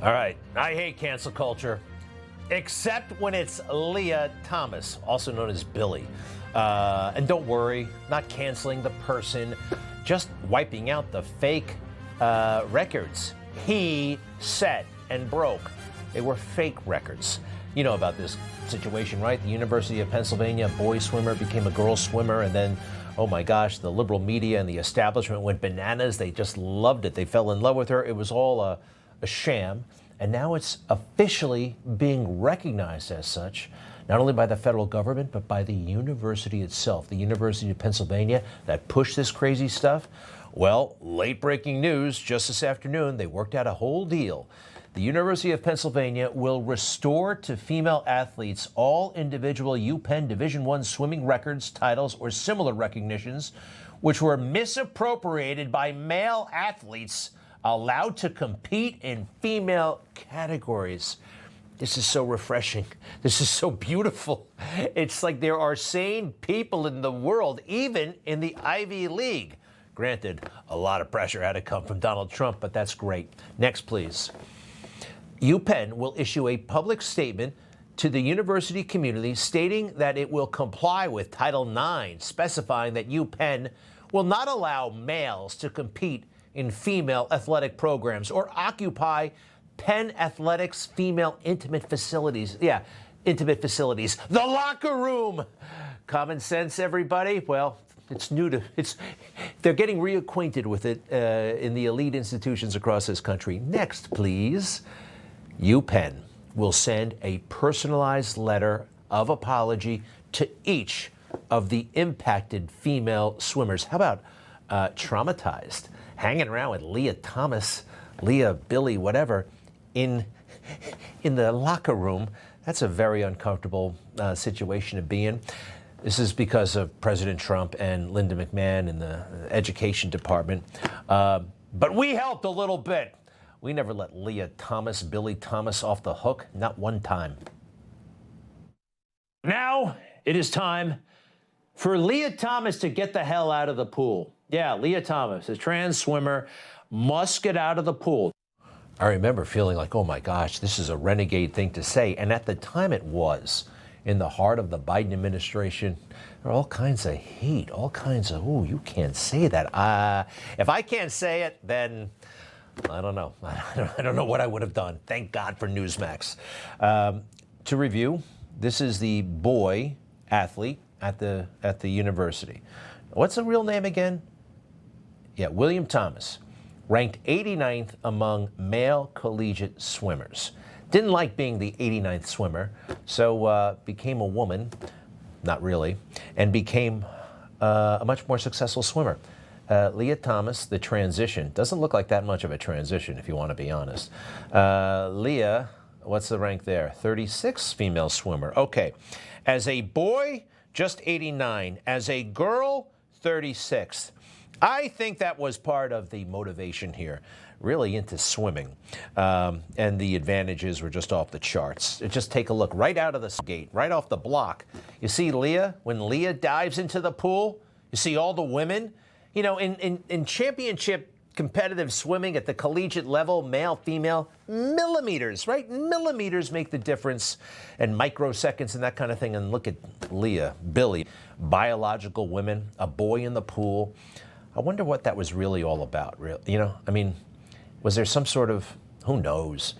All right, I hate cancel culture, except when it's Lia Thomas, also known as Billy. And don't worry, not canceling the person, just wiping out the fake records he set and broke. They were fake records. You know about this situation, right? The University of Pennsylvania boy swimmer became a girl swimmer, and then, oh my gosh, the liberal media and the establishment went bananas. They just loved it. They fell in love with her. It was all a sham. And now it's officially being recognized as such, not only by the federal government, but by the university itself, the University of Pennsylvania that pushed this crazy stuff. Well, late breaking news just this afternoon, they worked out a whole deal. The University of Pennsylvania will restore to female athletes all individual UPenn Division I swimming records, titles, or similar recognitions, which were misappropriated by male athletes allowed to compete in female categories. This is so refreshing. This is so beautiful. It's like there are sane people in the world, even in the Ivy League. Granted, a lot of pressure had to come from Donald Trump, but that's great. Next, please. UPenn will issue a public statement to the university community stating that it will comply with Title IX, specifying that UPenn will not allow males to compete in female athletic programs or occupy Penn Athletics female intimate facilities. Yeah, intimate facilities. The locker room. Common sense, everybody? Well, it's new to, they're getting reacquainted with it in the elite institutions across this country. Next, please. UPenn will send a personalized letter of apology to each of the impacted female swimmers. How about traumatized? Hanging around with Lia Thomas, Lia, Billy, whatever, in the locker room. That's a very uncomfortable situation to be in. This is because of President Trump and Linda McMahon in the education department. But we helped a little bit. We never let Lia Thomas, Billy Thomas off the hook, not one time. Now it is time for Lia Thomas to get the hell out of the pool. Yeah, Lia Thomas, a trans swimmer, must get out of the pool. I remember feeling like, oh my gosh, this is a renegade thing to say. And at the time it was. In the heart of the Biden administration, there are all kinds of hate, all kinds of, oh, you can't say that. If I can't say it, then I don't know. I don't know what I would have done. Thank God for Newsmax. To review, this is the boy athlete at the university. What's the real name again? Yeah, William Thomas, ranked 89th among male collegiate swimmers. Didn't like being the 89th swimmer, so became a woman, not really, and became a much more successful swimmer. Lia Thomas, the transition, doesn't look like that much of a transition, if you want to be honest. Lia, what's the rank there? 36th female swimmer. Okay. As a boy, just 89. As a girl, 36th. I think that was part of the motivation here, really into swimming. And the advantages were just off the charts. Just take a look right out of the gate, right off the block. You see Lia, when Lia dives into the pool, you see all the women. You know, in championship competitive swimming at the collegiate level, male, female, millimeters, right? Millimeters make the difference, and microseconds and that kind of thing. And look at Lia, Billy, biological women, a boy in the pool. I wonder what that was really all about. You know, I mean, was there some sort of, who knows?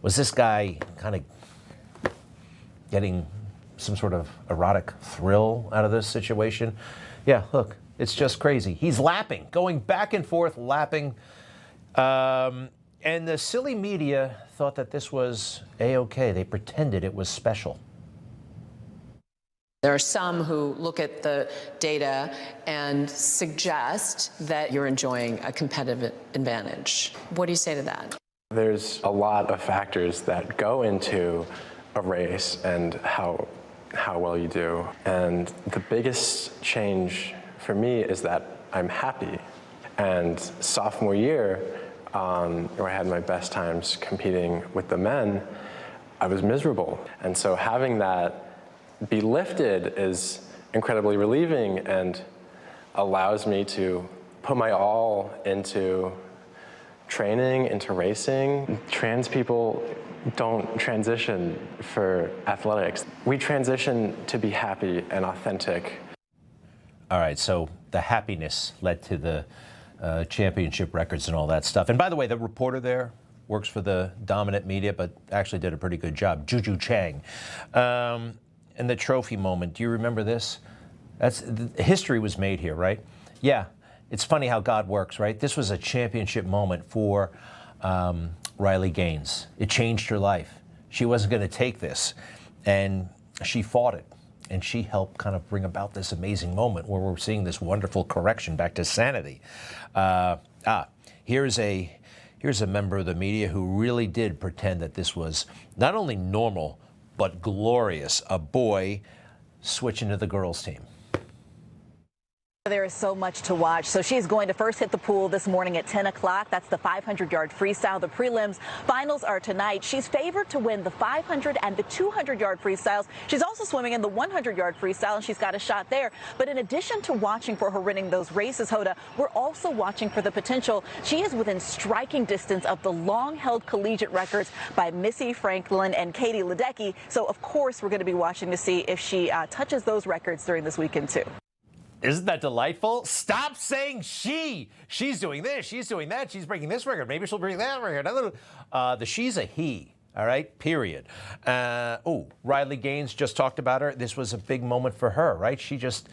Was this guy kind of getting some sort of erotic thrill out of this situation? Yeah, look, it's just crazy. He's lapping, going back and forth, lapping. And the silly media thought that this was A-okay. They pretended it was special. There are some who look at the data and suggest that you're enjoying a competitive advantage. What do you say to that? There's a lot of factors that go into a race and how well you do. And the biggest change for me is that I'm happy. And sophomore year, where I had my best times competing with the men, I was miserable. And so having that be lifted is incredibly relieving and allows me to put my all into training into racing. Trans people don't transition for athletics. We transition to be happy and authentic. All right, so the happiness led to the championship records and all that stuff. And by the way, the reporter there works for the dominant media, but actually did a pretty good job, Juju Chang. And the trophy moment, do you remember this? History was made here, right? Yeah, it's funny how God works, right? This was a championship moment for Riley Gaines. It changed her life. She wasn't going to take this, and she fought it. And she helped kind of bring about this amazing moment where we're seeing this wonderful correction back to sanity. Here's a member of the media who really did pretend that this was not only normal, but glorious. A boy switching to the girls' team. There is so much to watch. So she's going to first hit the pool this morning at 10 o'clock. That's the 500-yard freestyle. The prelims finals are tonight. She's favored to win the 500 and the 200-yard freestyles. She's also swimming in the 100-yard freestyle, and she's got a shot there. But in addition to watching for her winning those races, Hoda, we're also watching for the potential. She is within striking distance of the long-held collegiate records by Missy Franklin and Katie Ledecky. So, of course, we're going to be watching to see if she touches those records during this weekend, too. Isn't that delightful? Stop saying she. She's doing this. She's doing that. She's breaking this record. Maybe she'll break that record. The she's a he. All right. Period. Riley Gaines just talked about her. This was a big moment for her, right? She just,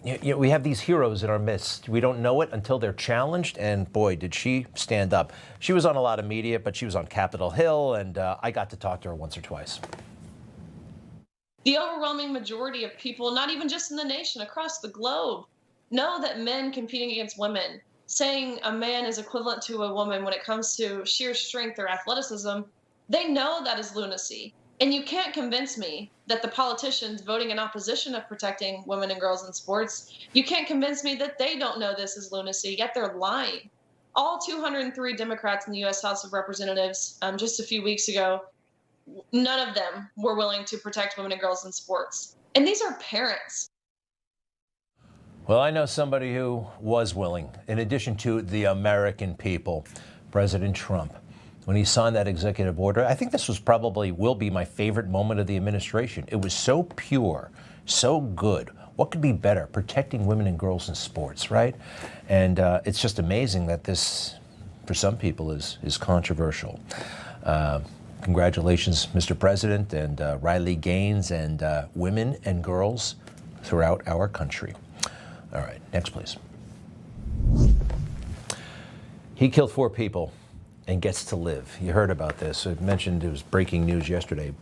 we have these heroes in our midst. We don't know it until they're challenged. And boy, did she stand up. She was on a lot of media, but she was on Capitol Hill, and I got to talk to her once or twice. The overwhelming majority of people, not even just in the nation, across the globe, know that men competing against women, saying a man is equivalent to a woman when it comes to sheer strength or athleticism, they know that is lunacy. And you can't convince me that the politicians voting in opposition of protecting women and girls in sports, you can't convince me that they don't know this is lunacy, yet they're lying. All 203 Democrats in the U.S. House of Representatives just a few weeks ago, none of them were willing to protect women and girls in sports. And these are parents. Well, I know somebody who was willing, in addition to the American people, President Trump. When he signed that executive order, I think this will be my favorite moment of the administration. It was so pure, so good. What could be better? Protecting women and girls in sports, right? And it's just amazing that this, for some people, is controversial. Congratulations, Mr. President, and Riley Gaines, and women and girls throughout our country. All right, next, please. He killed 4 people and gets to live. You heard about this. I mentioned it was breaking news yesterday.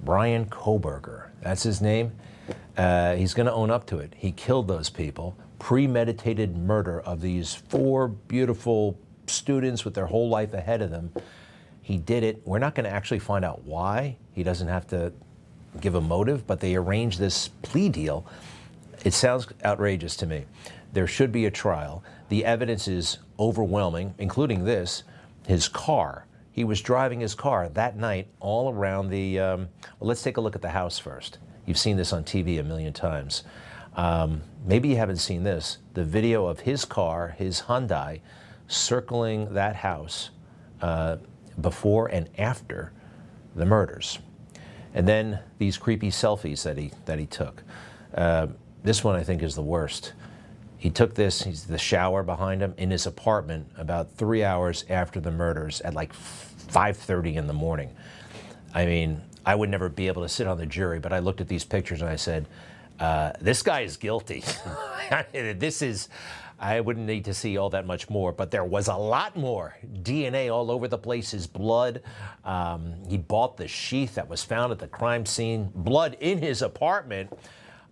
Bryan Kohberger, that's his name. He's going to own up to it. He killed those people. Premeditated murder of these 4 beautiful students with their whole life ahead of them. He did it. We're not going to actually find out why. He doesn't have to give a motive, but they arranged this plea deal. It sounds outrageous to me. There should be a trial. The evidence is overwhelming, including this, his car. He was driving his car that night all around the, well, let's take a look at the house first. You've seen this on TV a million times. Maybe you haven't seen this. The video of his car, his Hyundai, circling that house before and after the murders. And then these creepy selfies that he took. This one I think is the worst. He took this, he's the shower behind him, in his apartment about 3 hours after the murders at like 5:30 in the morning. I mean, I would never be able to sit on the jury, but I looked at these pictures and I said, this guy is guilty. I wouldn't need to see all that much more, but there was a lot more. DNA all over the place, his blood. He bought the sheath that was found at the crime scene, blood in his apartment.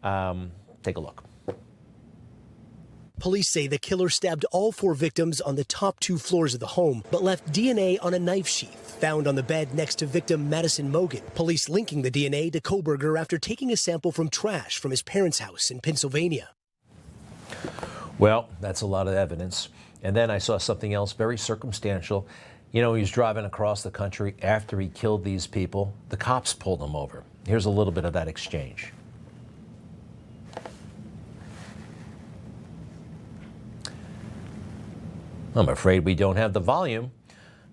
Take a look. Police say the killer stabbed all 4 victims on the top 2 floors of the home, but left DNA on a knife sheath found on the bed next to victim Madison Mogan. Police linking the DNA to Kohberger after taking a sample from trash from his parents' house in Pennsylvania. Well, that's a lot of evidence. And then I saw something else very circumstantial. You know, he was driving across the country after he killed these people. The cops pulled him over. Here's a little bit of that exchange. I'm afraid we don't have the volume,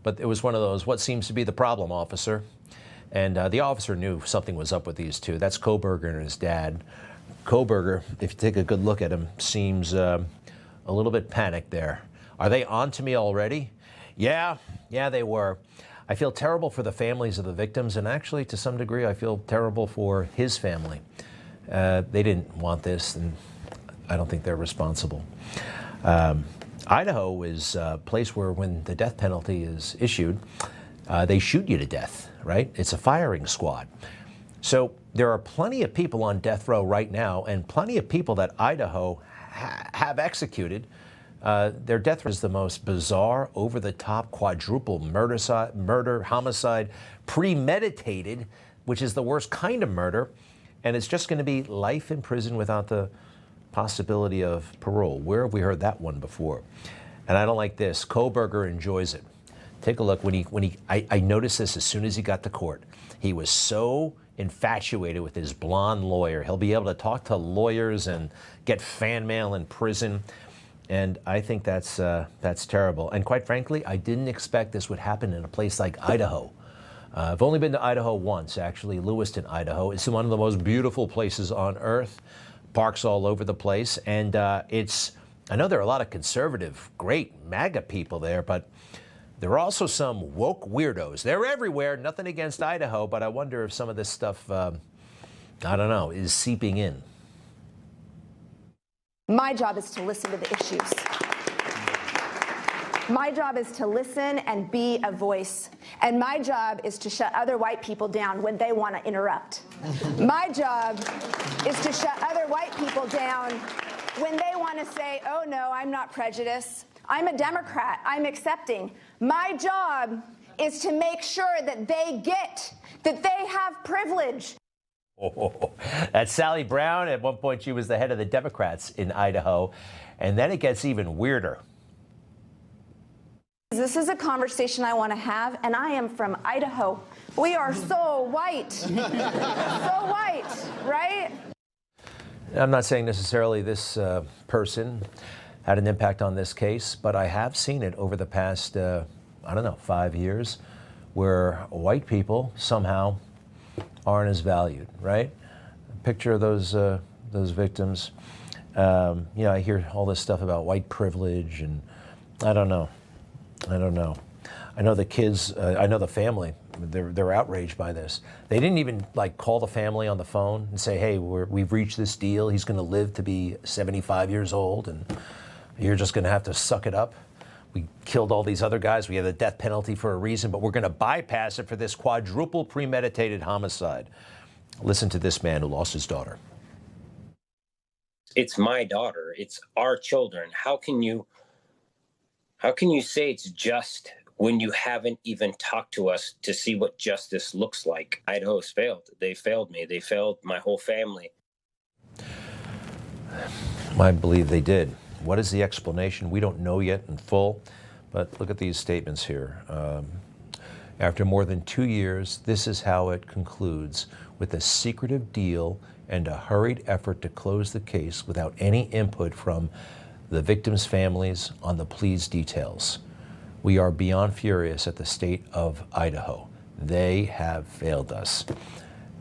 But it was one of those, what seems to be the problem, officer? And the officer knew something was up with these two. That's Kohberger and his dad. Kohberger, if you take a good look at him, seems a little bit panicked there. Are they on to me already? Yeah, they were. I feel terrible for the families of the victims, and actually, to some degree, I feel terrible for his family. They didn't want this, and I don't think they're responsible. Idaho is a place where when the death penalty is issued, they shoot you to death, right? It's a firing squad. So there are plenty of people on death row right now, and plenty of people that Idaho have executed. Their death is the most bizarre, over-the-top, quadruple murder, homicide, premeditated, which is the worst kind of murder, and it's just going to be life in prison without the possibility of parole. Where have we heard that one before? And I don't like this. Kohberger enjoys it. Take a look. I noticed this as soon as he got to court. He was so infatuated with his blonde lawyer. He'll be able to talk to lawyers and get fan mail in prison. And I think that's terrible. And quite frankly, I didn't expect this would happen in a place like Idaho. I've only been to Idaho once, actually, Lewiston, Idaho. It's one of the most beautiful places on earth. Parks all over the place. And I know there are a lot of conservative, great MAGA people there, but there are also some woke weirdos. They're everywhere. Nothing against Idaho, but I wonder if some of this stuff, I don't know, is seeping in. My job is to listen to the issues. My job is to listen and be a voice. And my job is to shut other white people down when they want to interrupt. My job is to shut other white people down when they want to say, oh, no, I'm not prejudiced. I'm a Democrat. I'm accepting. My job is to make sure that they get that they have privilege. Oh, that's Sally Brown. At one point, she was the head of the Democrats in Idaho. And then it gets even weirder. This is a conversation I want to have, and I am from Idaho. We are so white. So white, right? I'm not saying necessarily this person had an impact on this case, but I have seen it over the past, 5 years, where white people somehow aren't as valued, right? Picture of those victims. I hear all this stuff about white privilege, and I don't know. I know the kids, I know the family, they're outraged by this. They didn't even call the family on the phone and say, hey, we've reached this deal. He's going to live to be 75 years old, and you're just going to have to suck it up. We killed all these other guys. We have the death penalty for a reason, but we're going to bypass it for this quadruple premeditated homicide. Listen to this man who lost his daughter. It's my daughter. It's our children. How can you say it's just when you haven't even talked to us to see what justice looks like? Idaho's failed. They failed me. They failed my whole family. I believe they did. What is the explanation? We don't know yet in full, but look at these statements here. After more than 2 years, this is how it concludes: with a secretive deal and a hurried effort to close the case without any input from the victims' families on the plea's details. We are beyond furious at the state of Idaho. They have failed us.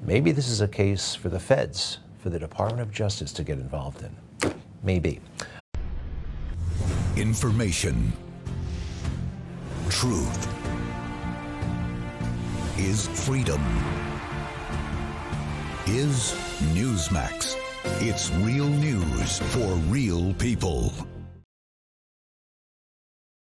Maybe this is a case for the feds, for the Department of Justice to get involved in. Maybe. Information. Truth is freedom. Is Newsmax. It's real news for real people.